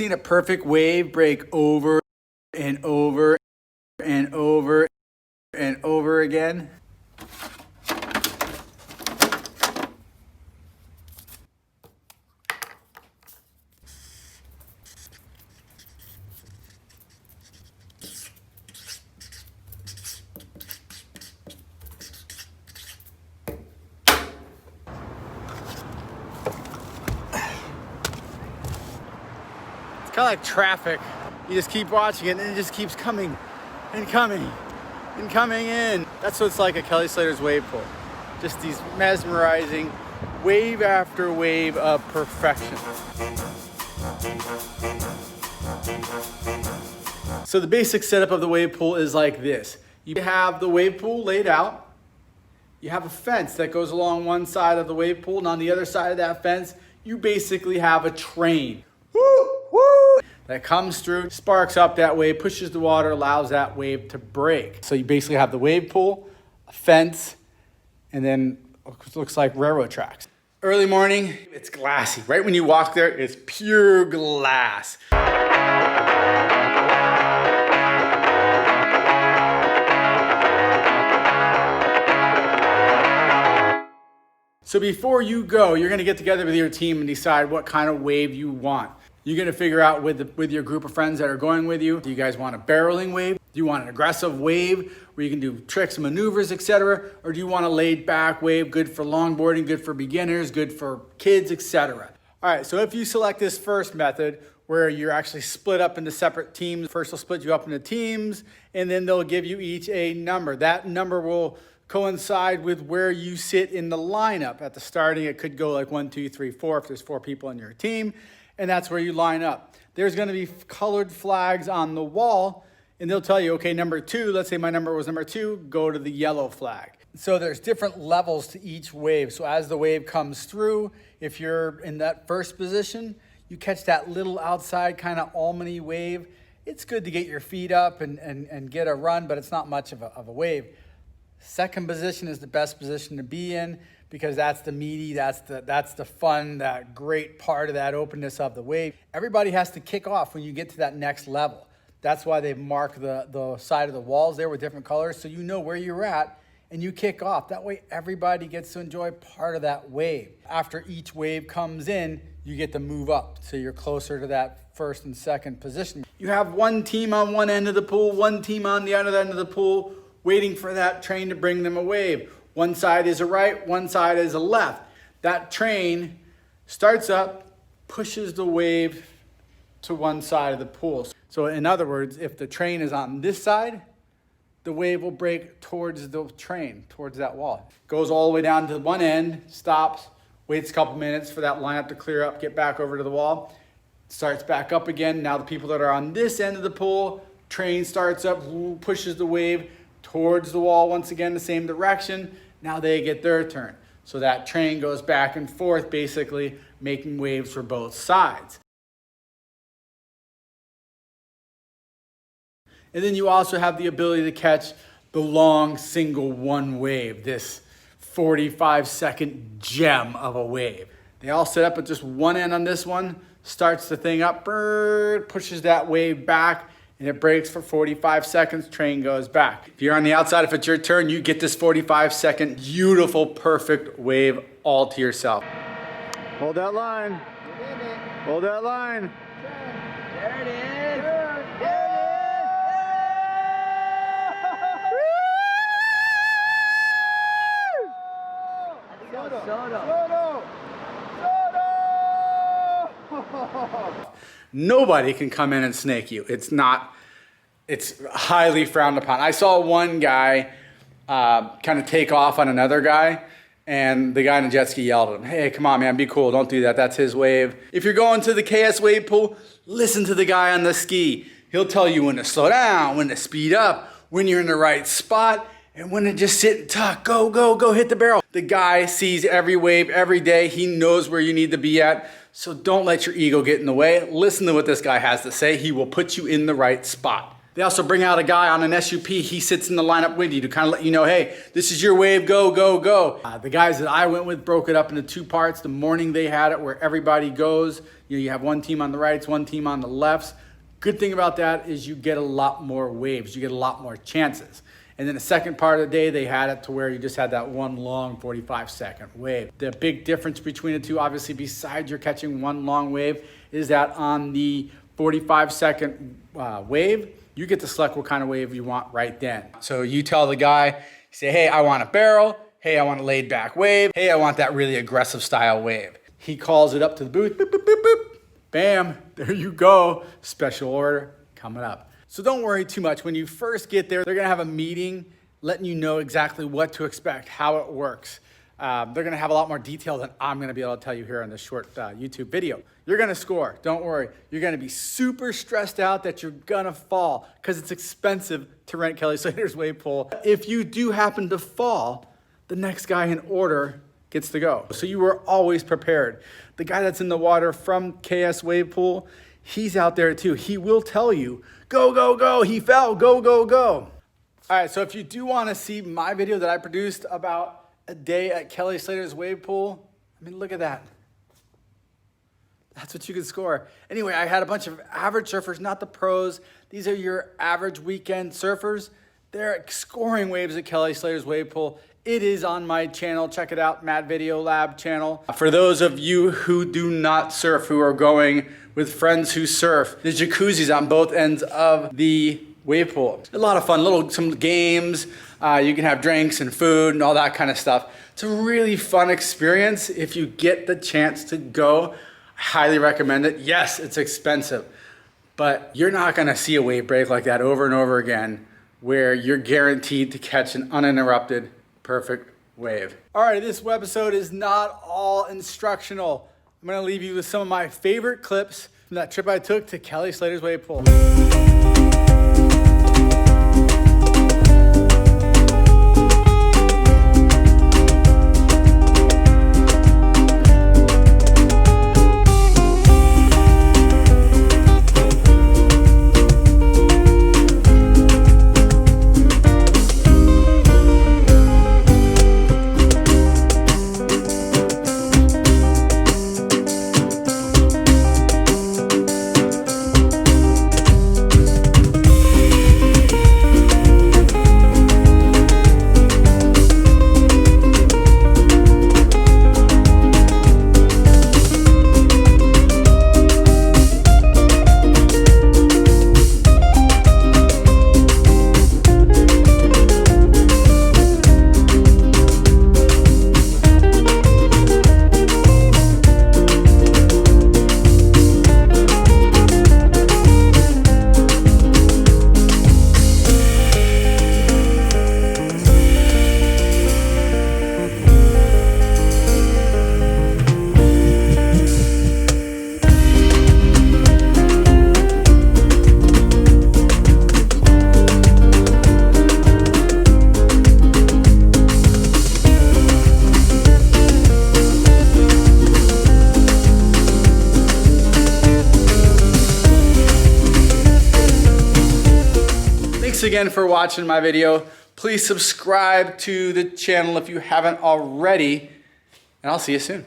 seen a perfect wave break over and over and over and over again? It's kind of like traffic. You just keep watching it and it just keeps coming and coming and coming in. That's what it's like at Kelly Slater's wave pool. Just these mesmerizing wave after wave of perfection. So the basic setup of the wave pool is like this. You have the wave pool laid out. You have a fence that goes along one side of the wave pool, and on the other side of that fence, you basically have a train. That comes through, sparks up that wave, pushes the water, allows that wave to break. So you basically have the wave pool, a fence, and then it looks like railroad tracks. Early morning, it's glassy. Right when you walk there, it's pure glass. So before you go, you're gonna get together with your team and decide what kind of wave you want. You're gonna figure out with your group of friends that are going with you, do you guys want a barreling wave? Do you want an aggressive wave where you can do tricks and maneuvers, etc.? Or do you want a laid back wave, good for longboarding, good for beginners, good for kids, etc.? All right, so if you select this first method where you're actually split up into separate teams, first they'll split you up into teams and then they'll give you each a number. That number will coincide with where you sit in the lineup. At the starting, it could go like 1, 2, 3, 4 if there's 4 people in your team, and that's where you line up. There's gonna be colored flags on the wall, and they'll tell you, okay, number 2, let's say my number was number 2, go to the yellow flag. So there's different levels to each wave. So as the wave comes through, if you're in that first position, you catch that little outside kind of almond-y wave. It's good to get your feet up and get a run, but it's not much of a wave. Second position is the best position to be in because that's the meaty, that's the fun, that great part of that openness of the wave. Everybody has to kick off when you get to that next level. That's why they've marked the side of the walls there with different colors so you know where you're at and you kick off. That way everybody gets to enjoy part of that wave. After each wave comes in, you get to move up so you're closer to that first and second position. You have one team on one end of the pool, one team on the other end of the pool, waiting for that train to bring them a wave. One side is a right, one side is a left. That train starts up, pushes the wave to one side of the pool. So in other words, if the train is on this side, the wave will break towards the train, towards that wall. Goes all the way down to one end, stops, waits a couple minutes for that lineup to clear up, get back over to the wall, starts back up again. Now the people that are on this end of the pool, train starts up, pushes the wave towards the wall once again, the same direction. Now they get their turn. So that train goes back and forth, basically making waves for both sides. And then you also have the ability to catch the long single one wave, this 45-second gem of a wave. They all set up at just one end on this one, starts the thing up, pushes that wave back, and it breaks for 45 seconds, train goes back. If you're on the outside, if it's your turn, you get this 45-second, beautiful, perfect wave all to yourself. Hold that line. Hold that line. There it is. Nobody can come in and snake you. It's highly frowned upon. I saw one guy kind of take off on another guy, and the guy in the jet ski yelled at him, "Hey, come on, man, be cool. Don't do that. That's his wave." If you're going to the KS wave pool, listen to the guy on the ski. He'll tell you when to slow down, when to speed up, when you're in the right spot, and when to just sit and tuck. Go, go, go, hit the barrel. The guy sees every wave every day. He knows where you need to be at. So don't let your ego get in the way. Listen to what this guy has to say. He will put you in the right spot. They also bring out a guy on an SUP. He sits in the lineup with you to kind of let you know, hey, this is your wave, go, go, go. The guys that I went with broke it up into 2 parts. The morning they had it where everybody goes. You have one team on the rights, one team on the lefts. Good thing about that is you get a lot more waves. You get a lot more chances. And then the second part of the day, they had it to where you just had that one long 45-second wave. The big difference between the two, obviously, besides you're catching one long wave, is that on the 45-second wave, you get to select what kind of wave you want right then. So you tell the guy, you say, hey, I want a barrel. Hey, I want a laid back wave. Hey, I want that really aggressive style wave. He calls it up to the booth, boop, boop, boop, boop. Bam, there you go. Special order coming up. So don't worry too much. When you first get there, they're gonna have a meeting letting you know exactly what to expect, how it works. They're gonna have a lot more detail than I'm gonna be able to tell you here in this short YouTube video. You're gonna score, don't worry. You're gonna be super stressed out that you're gonna fall because it's expensive to rent Kelly Slater's wave pool. If you do happen to fall, the next guy in order gets to go. So you were always prepared. The guy that's in the water from KS Wave Pool, he's out there too. He will tell you, go, go, go, he fell, go, go, go. All right, so if you do wanna see my video that I produced about a day at Kelly Slater's Wave Pool, I mean, look at that. That's what you can score. Anyway, I had a bunch of average surfers, not the pros. These are your average weekend surfers. They're scoring waves at Kelly Slater's Wave Pool. It is on my channel. Check it out, Mad Video Lab channel. For those of you who do not surf, who are going with friends who surf, there's jacuzzis on both ends of the wave pool. A lot of fun, some games. You can have drinks and food and all that kind of stuff. It's a really fun experience if you get the chance to go. I highly recommend it. Yes, it's expensive, but you're not gonna see a wave break like that over and over again where you're guaranteed to catch an uninterrupted, perfect wave. All right, this webisode is not all instructional. I'm gonna leave you with some of my favorite clips from that trip I took to Kelly Slater's Wave Pool. Thanks again for watching my video. Please subscribe to the channel if you haven't already, and I'll see you soon.